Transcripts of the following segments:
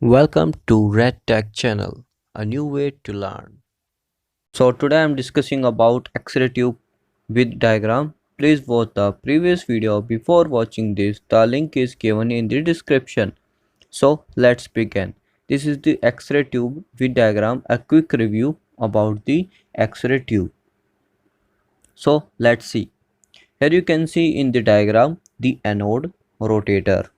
Welcome to Red Tech channel, a new way to learn. So today I am discussing about X-ray tube with diagram. Please watch the previous video before watching this. The link is given in the description. So let's begin. This is the X-ray tube with diagram, a quick review about the X-ray tube. So let's see. Here you can see in the diagram the anode rotator.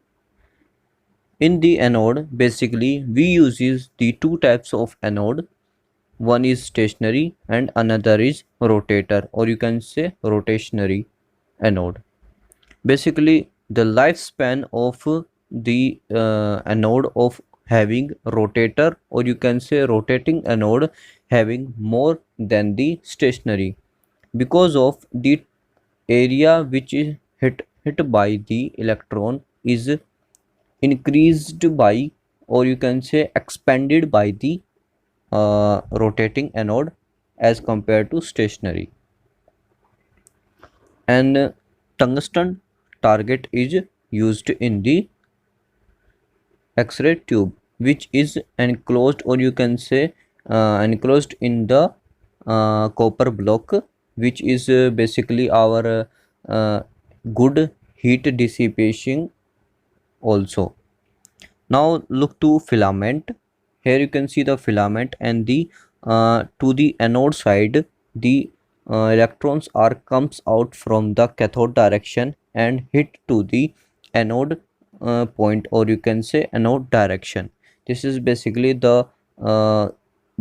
In the anode, basically we uses the two types of anode. One is stationary and another is rotator, or you can say rotationary anode. Basically the lifespan of the anode of having rotator, or you can say rotating anode, having more than the stationary, because of the area which is hit by the electron is increased by, or you can say expanded by the rotating anode as compared to stationary. And tungsten target is used in the X-ray tube, which is enclosed, or you can say enclosed in the copper block, which is basically our good heat dissipation also. Now look to filament. Here you can see the filament, and the to the anode side the electrons are comes out from the cathode direction and hit to the anode point, or you can say anode direction. This is basically the uh,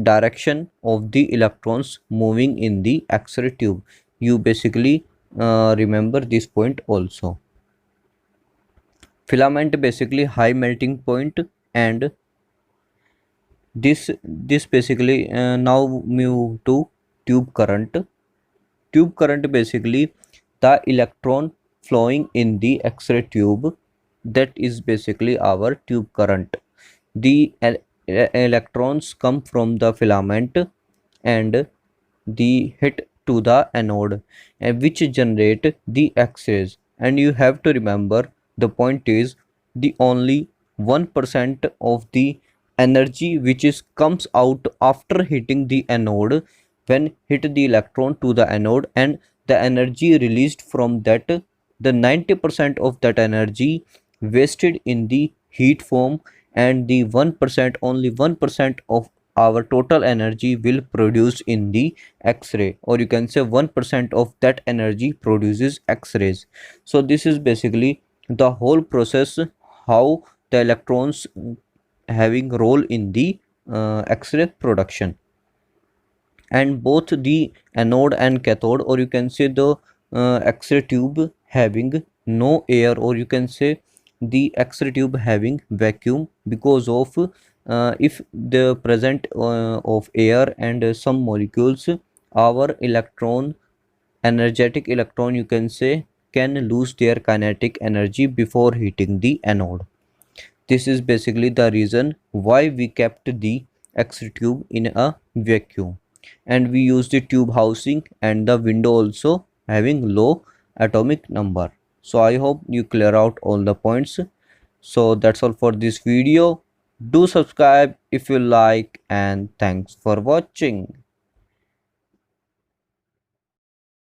direction of the electrons moving in the X-ray tube. You basically remember this point also. Filament basically high melting point, and this basically now move to tube current. Tube current basically the electron flowing in the X-ray tube, that is basically our tube current. The electrons come from the filament and the hit to the anode, which generate the X-rays. And you have to remember, the point is the only 1% of the energy which is comes out after hitting the anode, when hit the electron to the anode, and the energy released from that, the 90% of that energy wasted in the heat form, and the 1%, only 1% of our total energy will produce in the X-ray, or you can say 1% of that energy produces X-rays. So this is basically the whole process, how the electrons having role in the X-ray production. And both the anode and cathode, or you can say the X-ray tube having no air, or you can say the X-ray tube having vacuum, because of if the present of air and some molecules, our electron, energetic electron you can say, can lose their kinetic energy before hitting the anode. This is basically the reason why we kept the X-ray tube in a vacuum, and we use the tube housing and the window also having low atomic number. So I hope you clear out all the points. So that's all for this video. Do subscribe if you like, and thanks for watching.